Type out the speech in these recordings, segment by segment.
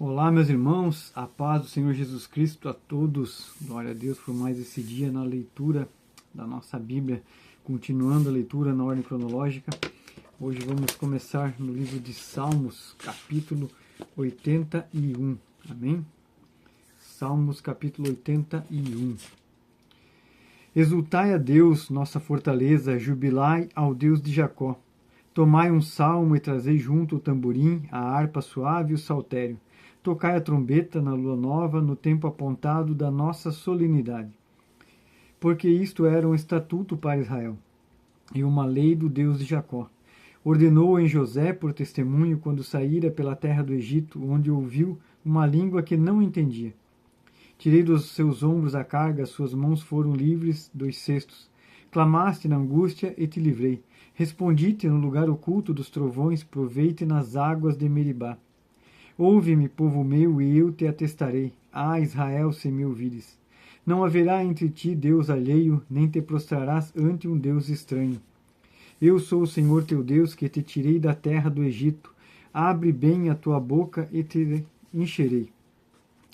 Olá, meus irmãos, a paz do Senhor Jesus Cristo a todos. Glória a Deus por mais esse dia na leitura da nossa Bíblia, continuando a leitura na ordem cronológica. Hoje vamos começar no livro de Salmos, capítulo 81. Amém? Salmos, capítulo 81. Exultai a Deus, nossa fortaleza, jubilai ao Deus de Jacó. Tomai um salmo e trazei junto o tamborim, a harpa suave e o saltério. Tocai a trombeta na lua nova, no tempo apontado da nossa solenidade. Porque isto era um estatuto para Israel, e uma lei do Deus de Jacó. Ordenou em José por testemunho quando saíra pela terra do Egito, onde ouviu uma língua que não entendia. Tirei dos seus ombros a carga, suas mãos foram livres dos cestos. Clamaste na angústia e te livrei. Respondi-te no lugar oculto dos trovões, provei-te nas águas de Meribá. Ouve-me, povo meu, e eu te atestarei. Ah, Israel, se me ouvires. Não haverá entre ti Deus alheio, nem te prostrarás ante um Deus estranho. Eu sou o Senhor teu Deus, que te tirei da terra do Egito. Abre bem a tua boca e te encherei.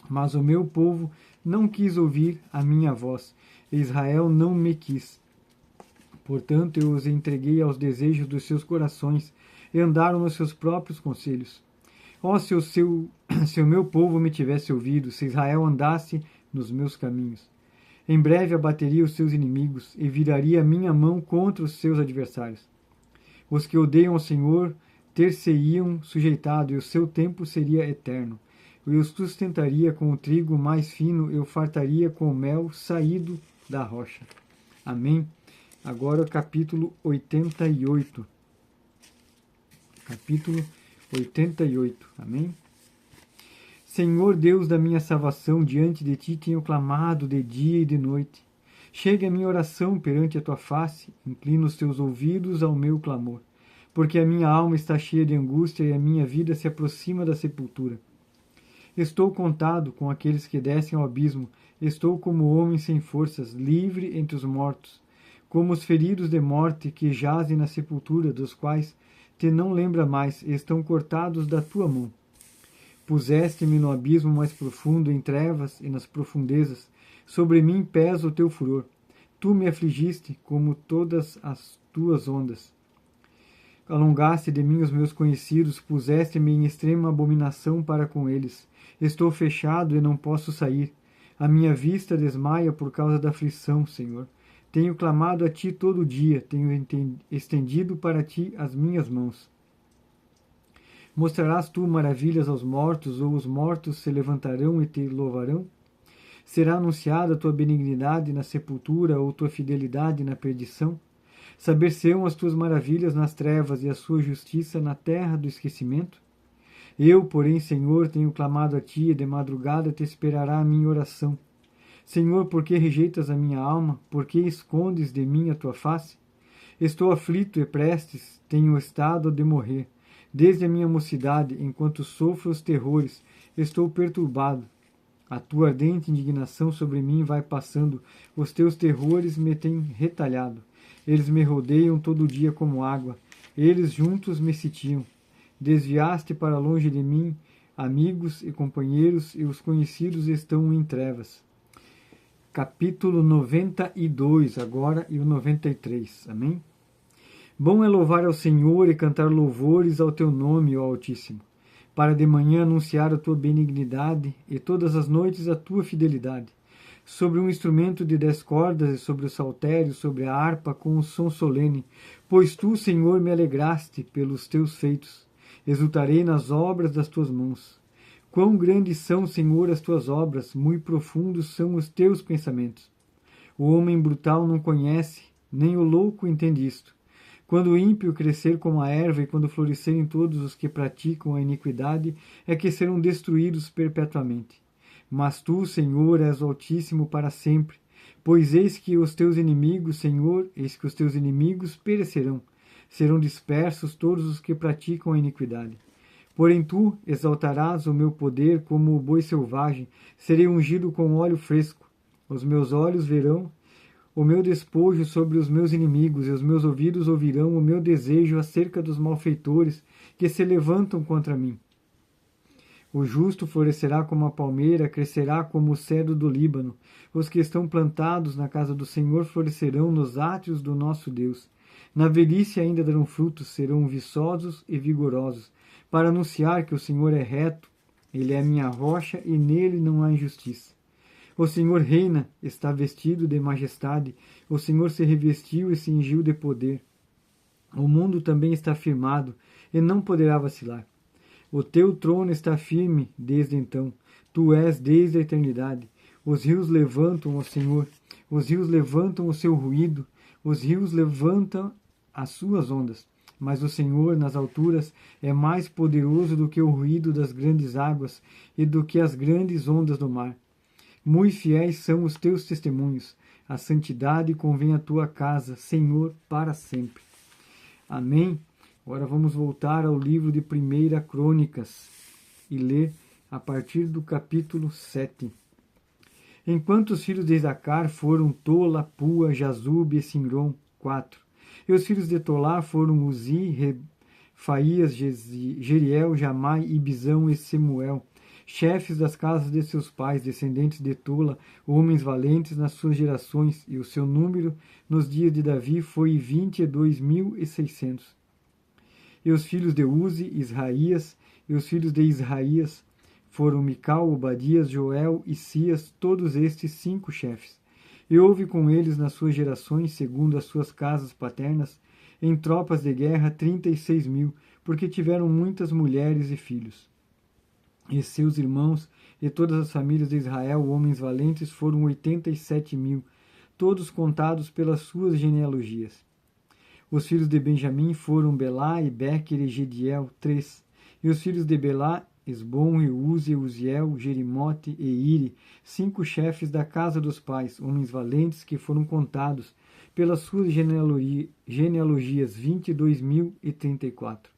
Mas o meu povo não quis ouvir a minha voz, e Israel não me quis. Portanto, eu os entreguei aos desejos dos seus corações, e andaram nos seus próprios conselhos. Ó, se o meu povo me tivesse ouvido, se Israel andasse nos meus caminhos. Em breve abateria os seus inimigos e viraria a minha mão contra os seus adversários. Os que odeiam ao Senhor ter-se-iam sujeitado, e o seu tempo seria eterno. Eu os sustentaria com o trigo mais fino, eu fartaria com o mel saído da rocha. Amém? Agora o capítulo 88. Capítulo 88. Amém? Senhor Deus da minha salvação, diante de ti tenho clamado de dia e de noite. Chegue a minha oração perante a tua face, inclina os teus ouvidos ao meu clamor, porque a minha alma está cheia de angústia e a minha vida se aproxima da sepultura. Estou contado com aqueles que descem ao abismo, estou como homem sem forças, livre entre os mortos, como os feridos de morte que jazem na sepultura, dos quais te não lembra mais, estão cortados da tua mão. Puseste-me no abismo mais profundo, em trevas e nas profundezas. Sobre mim pesa o teu furor. Tu me afligiste como todas as tuas ondas. Alongaste de mim os meus conhecidos, puseste-me em extrema abominação para com eles. Estou fechado e não posso sair. A minha vista desmaia por causa da aflição, Senhor. Tenho clamado a ti todo dia, tenho estendido para ti as minhas mãos. Mostrarás tu maravilhas aos mortos, ou os mortos se levantarão e te louvarão? Será anunciada a tua benignidade na sepultura, ou tua fidelidade na perdição? Saber-se-ão as tuas maravilhas nas trevas e a sua justiça na terra do esquecimento? Eu, porém, Senhor, tenho clamado a ti, e de madrugada te esperará a minha oração. Senhor, por que rejeitas a minha alma? Por que escondes de mim a tua face? Estou aflito e prestes, tenho estado de morrer. Desde a minha mocidade, enquanto sofro os terrores, estou perturbado. A tua ardente indignação sobre mim vai passando, os teus terrores me têm retalhado. Eles me rodeiam todo dia como água, eles juntos me sitiam. Desviaste para longe de mim amigos e companheiros, e os conhecidos estão em trevas. Capítulo 92, agora, e o 93. Amém? Bom é louvar ao Senhor e cantar louvores ao teu nome, ó Altíssimo, para de manhã anunciar a tua benignidade e todas as noites a tua fidelidade, sobre um instrumento de 10 cordas e sobre o saltério, sobre a harpa com o som solene, pois tu, Senhor, me alegraste pelos teus feitos, exultarei nas obras das tuas mãos. Quão grandes são, Senhor, as tuas obras, muito profundos são os teus pensamentos. O homem brutal não conhece, nem o louco entende isto. Quando o ímpio crescer como a erva e quando florescerem todos os que praticam a iniquidade, é que serão destruídos perpetuamente. Mas tu, Senhor, és o Altíssimo para sempre, pois eis que os teus inimigos, Senhor, eis que os teus inimigos perecerão, serão dispersos todos os que praticam a iniquidade. Porém tu exaltarás o meu poder como o boi selvagem, serei ungido com óleo fresco. Os meus olhos verão o meu despojo sobre os meus inimigos, e os meus ouvidos ouvirão o meu desejo acerca dos malfeitores que se levantam contra mim. O justo florescerá como a palmeira, crescerá como o cedro do Líbano. Os que estão plantados na casa do Senhor florescerão nos átrios do nosso Deus. Na velhice ainda darão frutos, serão viçosos e vigorosos, para anunciar que o Senhor é reto, ele é a minha rocha e nele não há injustiça. O Senhor reina, está vestido de majestade, o Senhor se revestiu e cingiu de poder. O mundo também está firmado e não poderá vacilar. O teu trono está firme desde então, tu és desde a eternidade. Os rios levantam, ó Senhor, os rios levantam o seu ruído, os rios levantam as suas ondas. Mas o Senhor, nas alturas, é mais poderoso do que o ruído das grandes águas e do que as grandes ondas do mar. Muito fiéis são os teus testemunhos, a santidade convém à tua casa, Senhor, para sempre. Amém? Agora vamos voltar ao livro de 1 Crônicas e ler a partir do capítulo 7. Enquanto os filhos de Isacar foram Tola, Pua, Jazube e Simron, 4. E os filhos de Tolá foram Uzi, Refaías, Jeriel, Jamai, Ibizão e Semuel, chefes das casas de seus pais, descendentes de Tola, homens valentes nas suas gerações, e o seu número nos dias de Davi foi 22.600. E os filhos de Uzi, Israías, e os filhos de Israías foram Mical, Obadias, Joel e Sias, todos estes 5 chefes. E houve com eles nas suas gerações, segundo as suas casas paternas, em tropas de guerra 36.000, porque tiveram muitas mulheres e filhos. E seus irmãos e todas as famílias de Israel, homens valentes, foram 87.000, todos contados pelas suas genealogias. Os filhos de Benjamim foram Belá, e Bequer e Gediel, 3. E os filhos de Belá, Esbom, e Uzi, Uziel, Jerimote e Iri, 5 chefes da casa dos pais, homens valentes que foram contados pelas suas genealogias, 22.034.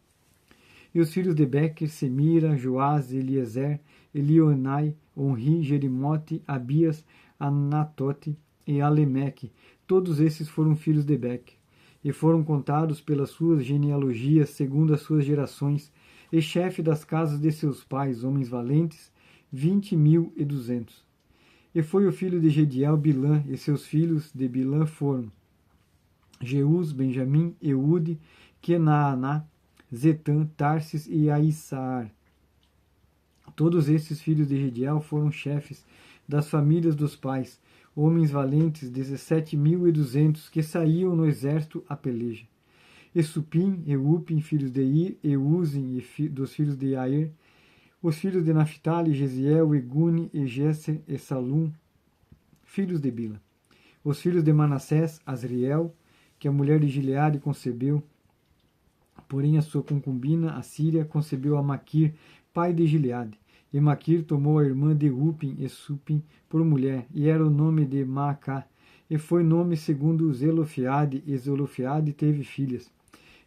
E os filhos de Bequer, Semira, Joás, Eliezer, Elionai, Onri, Jerimote, Abias, Anatote e Alemeque, todos esses foram filhos de Bequer, e foram contados pelas suas genealogias, segundo as suas gerações, e chefe das casas de seus pais, homens valentes, 20.200. E foi o filho de Gediel, Bilã, e seus filhos de Bilã foram Jeus, Benjamim, Eude, Kenaaná, Zetã, Tarsis e Aissaar. Todos esses filhos de Gediel foram chefes das famílias dos pais, homens valentes, 17.200, que saíam no exército a peleja. E Supim, e Upim, filhos de Ir, e Uzim, dos filhos de Aer, os filhos de Naphtali, Gesiel, e Guni, e Gesser, e Salum, filhos de Bila. Os filhos de Manassés, Asriel, que a mulher de Gileade concebeu, porém a sua concubina, a Síria, concebeu a Maquir, pai de Gileade. E Maquir tomou a irmã de Upim e Supim por mulher, e era o nome de Maacá, e foi nome segundo Zelofiade, e Zelofiade teve filhas.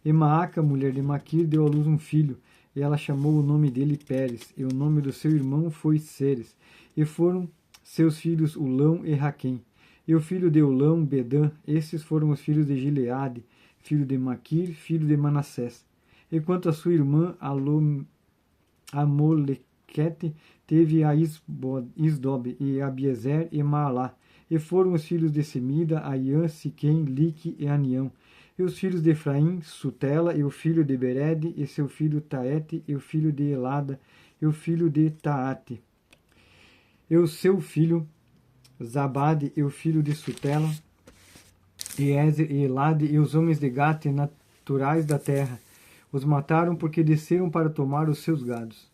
E Maaca, mulher de Maquir, deu à luz um filho, e ela chamou o nome dele Pérez, e o nome do seu irmão foi Seres, e foram seus filhos Ulão e Raquém. E o filho de Ulão, Bedã, esses foram os filhos de Gileade, filho de Maquir, filho de Manassés. E quanto a sua irmã, Amolequete, teve a Isdob, e Abiezer e Maalá, e foram os filhos de Semida, Aiã, Siquém, Lique e Anião. E os filhos de Efraim, Sutela, e o filho de Bered, e seu filho Taete, e o filho de Elada, e o filho de Taate. E o seu filho Zabade, e o filho de Sutela, e Ezer, e Elade, e os homens de Gate, naturais da terra, os mataram porque desceram para tomar os seus gados.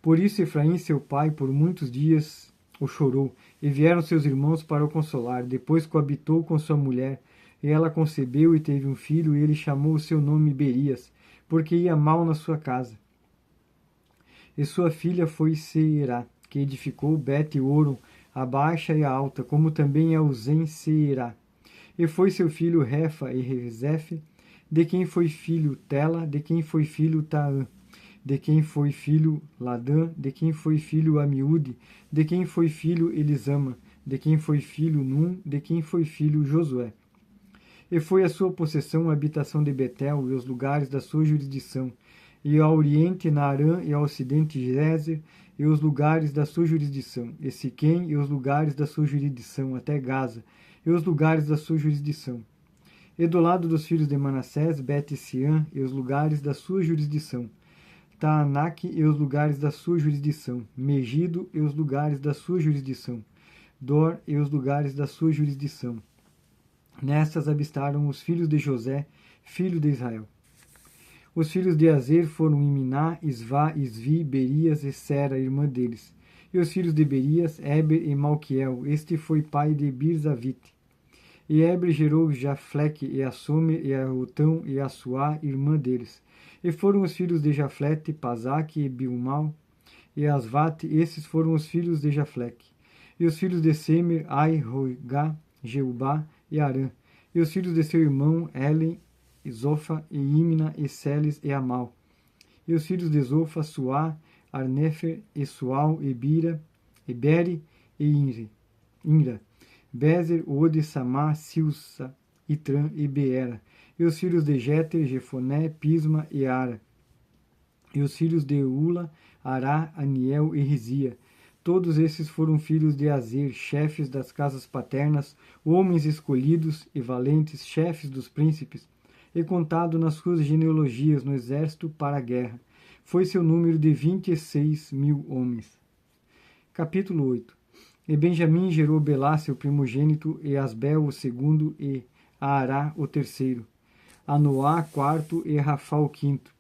Por isso Efraim, seu pai, por muitos dias o chorou, e vieram seus irmãos para o consolar. Depois coabitou com sua mulher, e ela concebeu e teve um filho, e ele chamou o seu nome Berias, porque ia mal na sua casa. E sua filha foi Seirá, que edificou Bet-Oron, a baixa e a alta, como também a Uzem Seirá. E foi seu filho Refa e Rezefe, de quem foi filho Tela, de quem foi filho Taã, de quem foi filho Ladã, de quem foi filho Amiúde, de quem foi filho Elisama, de quem foi filho Num, de quem foi filho Josué. E foi a sua possessão a habitação de Betel e os lugares da sua jurisdição, e ao oriente Naarã, e ao ocidente Gézer, e os lugares da sua jurisdição, e Siquém, e os lugares da sua jurisdição, até Gaza, e os lugares da sua jurisdição. E do lado dos filhos de Manassés, Bet-Sean, e os lugares da sua jurisdição, Taanaque, e os lugares da sua jurisdição, Megido, e os lugares da sua jurisdição, Dor, e os lugares da sua jurisdição. Nestas avistaram os filhos de José, filho de Israel. Os filhos de Azer foram Iminá, Isvá, Isvi, Berias e Sera, irmã deles. E os filhos de Berias, Eber e Malquiel. Este foi pai de Birzavite. E Eber gerou Jafleque, e Assomer, e Arotão, e Assuá, irmã deles. E foram os filhos de Jaflete, Pazaque, e Bilmal, e Asvate. Esses foram os filhos de Jafleque. E os filhos de Semer, Ai, Roigá, Jeubá e Arã. E os filhos de seu irmão, Elen, Zofa, e Imna, e Seles, e Amal. E os filhos de Zofa, Suá, Arnefer, e Sual, e Bira, e Beri, e Inra. Bezer, Ode, Samá, Silsa, Itran e Beera. E os filhos de Jeter, Jefoné, Pisma e Ara. E os filhos de Ula, Ará, Aniel e Rizia. Todos esses foram filhos de Azer, chefes das casas paternas, homens escolhidos e valentes, chefes dos príncipes, e contado nas suas genealogias no exército para a guerra. Foi seu número de 26.000 homens. Capítulo 8. E Benjamim gerou Belá, seu primogênito, e Asbel, o segundo, e Aará, o terceiro. A Noá, quarto, e Rafá, o quinto.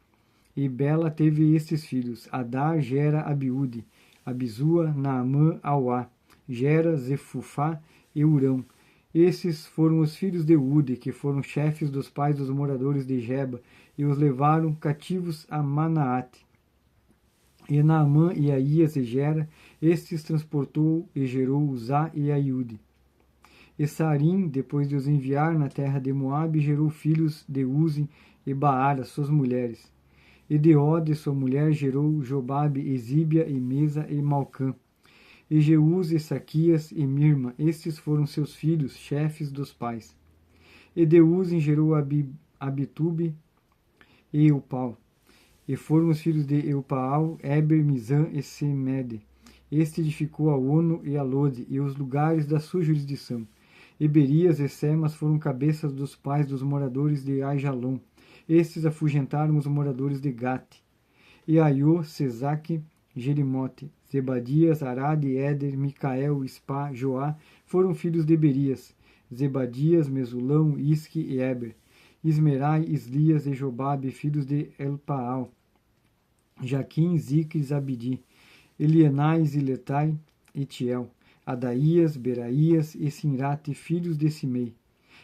E Bela teve estes filhos: Adar gera Abiúde, Abizua, Naamã, Auá, Gera, Zefufá e Urão. Esses foram os filhos de Ude, que foram chefes dos pais dos moradores de Geba, e os levaram cativos a Manaate. E Naamã e Aías e Gera, estes transportou e gerou Uzá e Aiude. E Sarim, depois de os enviar na terra de Moabe, gerou filhos de Uzi e Baara, suas mulheres. E de Ode, sua mulher, gerou Jobabe, Exíbia, e Mesa, e Malcã. E Jeús, e Saquias, e Mirma, estes foram seus filhos, chefes dos pais. E de Uzem gerou Abitube e Eupal. E foram os filhos de Eupaal, Eber, Mizã e Semede. Este edificou a Ono e a Lode, e os lugares da sua jurisdição. E Berias e Semas foram cabeças dos pais dos moradores de Aijalon. Estes afugentaram os moradores de Gate. E Aiô, Sesaque, Jerimote, Zebadias, Arade, Éder, Micael, Spá, Joá, foram filhos de Berias. Zebadias, Mesulão, Isque e Eber. Ismerai, Islias e Jobabe, filhos de Elpaal. Jaquim, Zicres, Abidi. Elienai, Ziletai e Tiel. Adaías, Beraías e Sinrate, filhos de Simei.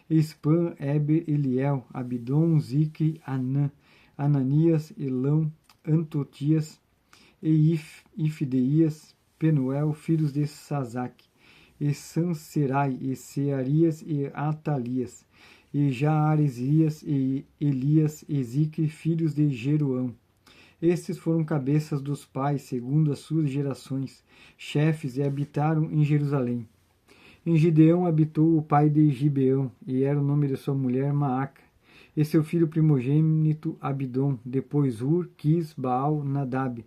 Espã, Eber, Eliel, Abidom, Zicre, Anã, Ananias, Elão, Antotias, e Ifdeias, Penuel, filhos de Sazaque, e Sanserai, e Searias, e Atalias, e Jaaresias, e Elias, e Zicre, filhos de Jeroão. Estes foram cabeças dos pais, segundo as suas gerações, chefes, e habitaram em Jerusalém. Em Gideão habitou o pai de Gibeão, e era o nome de sua mulher Maaca, e seu filho primogênito Abidom, depois Ur, Quis, Baal, Nadab,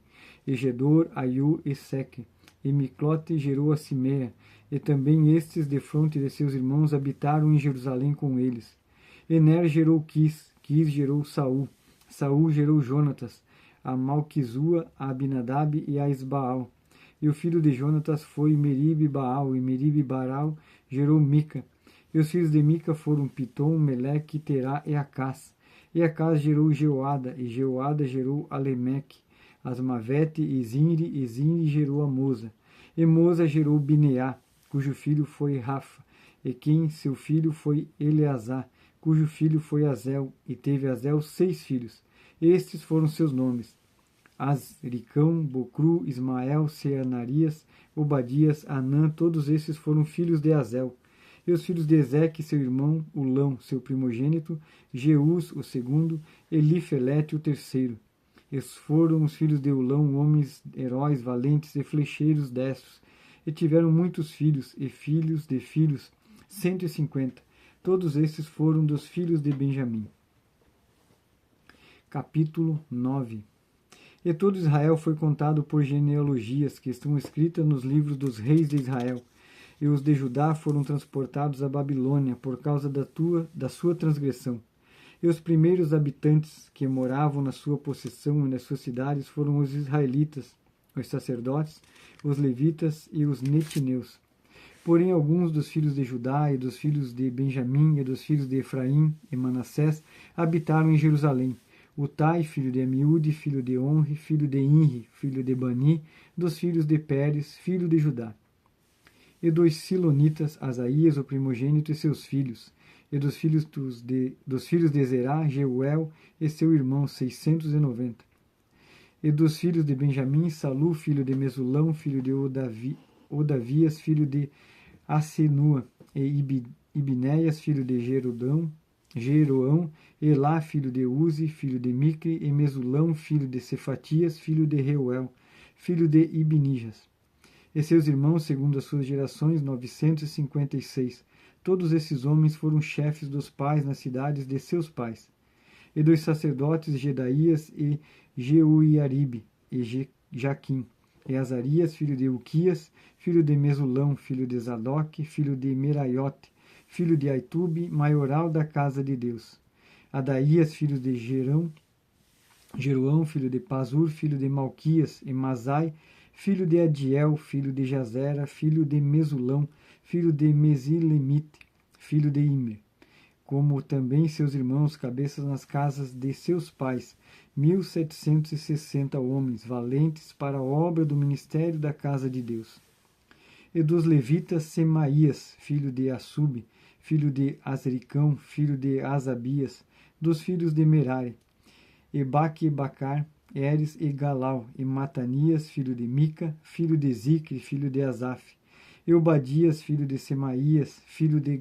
e Gedor, Aiu e Seque. E Miclote gerou a Simea, e também estes, defronte de seus irmãos, habitaram em Jerusalém com eles. Ener gerou Quis, Quis gerou Saul, Saul gerou Jonatas, a Malquizua, a Abinadab e a Isbaal. E o filho de Jonatas foi Meribe Baal, e Meribe Baal gerou Mica. E os filhos de Mica foram Pitom, Meleque, Terá e Acás. E Acás gerou Jeoada, e Jeoada gerou Alemeque, Asmavete e Zinri gerou a Moza. E Moza gerou Bineá, cujo filho foi Rafa, e quem seu filho foi Eleazar, cujo filho foi Azel, e teve Azel 6 filhos. Estes foram seus nomes: Azricão, Bocru, Ismael, Seanarias, Obadias, Anã, todos esses foram filhos de Azel. E os filhos de Ezeque, seu irmão, Ulão, seu primogênito, Jeús, o segundo, Elifelete, o terceiro. Esses foram os filhos de Ulão, homens, heróis, valentes e flecheiros destros, e tiveram muitos filhos, e filhos de filhos, 150. Todos esses foram dos filhos de Benjamim. Capítulo 9. E todo Israel foi contado por genealogias que estão escritas nos livros dos reis de Israel. E os de Judá foram transportados à Babilônia por causa da sua transgressão. E os primeiros habitantes que moravam na sua possessão e nas suas cidades foram os israelitas, os sacerdotes, os levitas e os netineus. Porém, alguns dos filhos de Judá e dos filhos de Benjamim e dos filhos de Efraim e Manassés habitaram em Jerusalém. Utai, filho de Amiúde, filho de Onre, filho de Inri, filho de Bani, dos filhos de Pérez, filho de Judá. E dos Silonitas, Asaías, o primogênito, e seus filhos. E dos filhos de Zerá, Jeuel e seu irmão, 690. E dos filhos de Benjamim, Salu, filho de Mesulão, filho de Odavias, filho de Asenua, e Ibnéias, filho de Jeroão, Elá, filho de Uzi, filho de Micre, e Mesulão, filho de Cefatias, filho de Reuel, filho de Ibnijas. E seus irmãos, segundo as suas gerações, 956. Todos esses homens foram chefes dos pais nas cidades de seus pais. E dos sacerdotes Jedaías e Jeuiaribe, e Jaquim, e Azarias, filho de Uquias, filho de Mesulão, filho de Zadok, filho de Meraiote, filho de Aitube, maioral da casa de Deus. Adaías, filho de Jeroão, filho de Pazur, filho de Malquias, e Masai, filho de Adiel, filho de Jazera, filho de Mesulão, filho de Mesilemite, filho de Immer, como também seus irmãos, cabeças nas casas de seus pais, 1760 homens, valentes para a obra do ministério da casa de Deus. E dos levitas, Semaías, filho de Assub, filho de Azricão, filho de Asabias, dos filhos de Merari, e Bacar, Eres e Galau, e Matanias, filho de Mica, filho de Zicre, filho de Asaf, e Obadias, filho de Semaías, filho de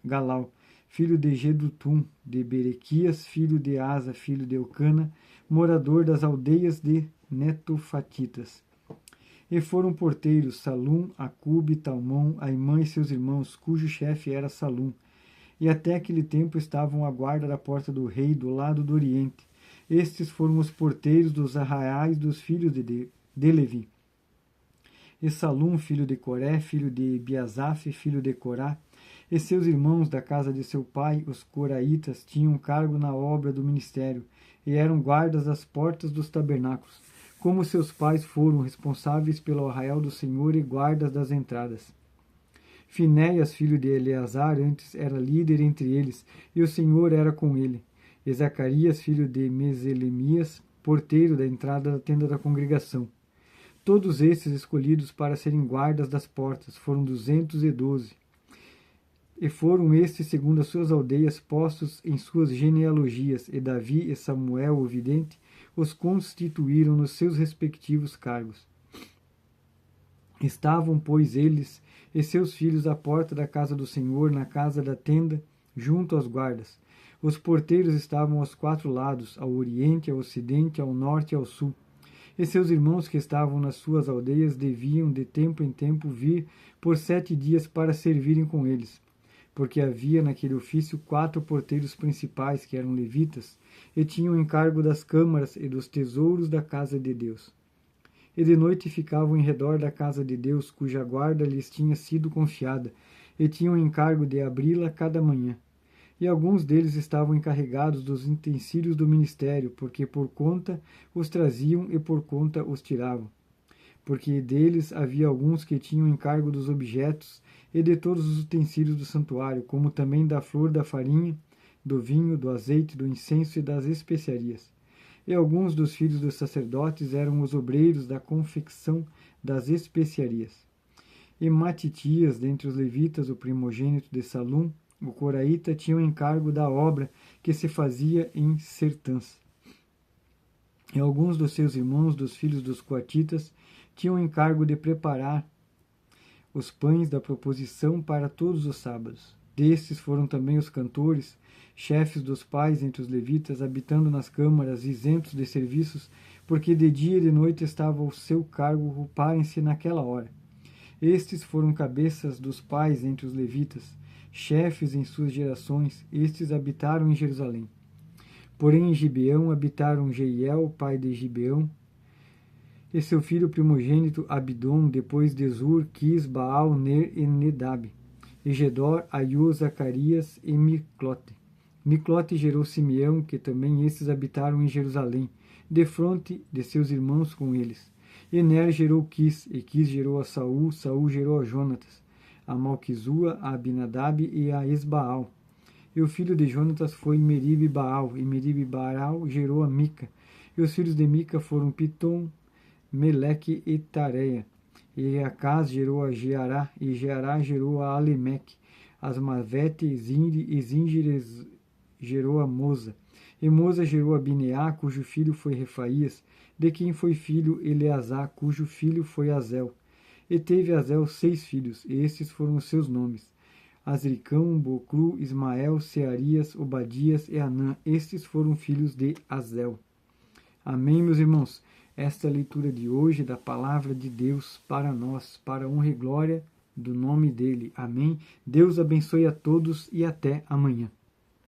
Galau, filho de Gedutum, de Berequias, filho de Asa, filho de Eucana, morador das aldeias de Netofatitas. E foram porteiros Salum, Acube, Talmon, Aimã e seus irmãos, cujo chefe era Salum. E até aquele tempo estavam à guarda da porta do rei, do lado do oriente. Estes foram os porteiros dos arraiais dos filhos de Levi. E Salum, filho de Coré, filho de Biasaf, filho de Corá, e seus irmãos da casa de seu pai, os coraitas, tinham cargo na obra do ministério, e eram guardas das portas dos tabernáculos, como seus pais foram responsáveis pelo arraial do Senhor e guardas das entradas. Finéias, filho de Eleazar, antes era líder entre eles, e o Senhor era com ele. E Zacarias, filho de Meselemias, porteiro da entrada da tenda da congregação. Todos esses escolhidos para serem guardas das portas foram 212. E foram estes, segundo as suas aldeias, postos em suas genealogias, e Davi e Samuel, o vidente, os constituíram nos seus respectivos cargos. Estavam, pois, eles e seus filhos à porta da casa do Senhor, na casa da tenda, junto aos guardas. Os porteiros estavam aos 4 lados, ao oriente, ao ocidente, ao norte e ao sul. E seus irmãos que estavam nas suas aldeias deviam de tempo em tempo vir por 7 dias para servirem com eles, porque havia naquele ofício 4 porteiros principais que eram levitas e tinham encargo das câmaras e dos tesouros da casa de Deus. E de noite ficavam em redor da casa de Deus, cuja guarda lhes tinha sido confiada, e tinham encargo de abri-la cada manhã. E alguns deles estavam encarregados dos utensílios do ministério, porque por conta os traziam e por conta os tiravam. Porque deles havia alguns que tinham encargo dos objetos e de todos os utensílios do santuário, como também da flor, da farinha, do vinho, do azeite, do incenso e das especiarias. E alguns dos filhos dos sacerdotes eram os obreiros da confecção das especiarias. E Matitias, dentre os levitas, o primogênito de Salum, o coraíta, tinha o encargo da obra que se fazia em sertãs. E alguns dos seus irmãos, dos filhos dos coatitas, tinham o encargo de preparar os pães da proposição para todos os sábados. Destes foram também os cantores, chefes dos pais entre os levitas, habitando nas câmaras, isentos de serviços, porque de dia e de noite estava ao seu cargo ocuparem-se naquela hora. Estes foram cabeças dos pais entre os levitas, chefes em suas gerações, estes habitaram em Jerusalém. Porém em Gibeão habitaram Jeiel, pai de Gibeão, e seu filho primogênito Abidom, depois de Zur, Quis, Baal, Ner e Nedab, e Gedor, Aiú, Zacarias e Miclote. Miclote gerou Simeão, que também estes habitaram em Jerusalém, defronte de seus irmãos com eles. E Ner gerou Quis, e Quis gerou a Saul, Saul gerou a Jonatas, a Malquizua, a Abinadab e a Esbaal. E o filho de Jonatas foi Merib-Baal, e Merib-Baal gerou a Mica. E os filhos de Mica foram Pitom, Meleque e Tareia. E Acaz gerou a Geará, e Geará gerou a Alemeque. Asmavete, Zinde e Zingires gerou a Moza. E Moza gerou a Bineá, cujo filho foi Refaías, de quem foi filho Eleazar, cujo filho foi Azel. E teve Azel 6 filhos, e estes foram os seus nomes: Azricão, Bocru, Ismael, Searias, Obadias e Anã. Estes foram filhos de Azel. Amém, meus irmãos? Esta é a leitura de hoje da palavra de Deus para nós, para a honra e glória do nome dele. Amém? Deus abençoe a todos e até amanhã.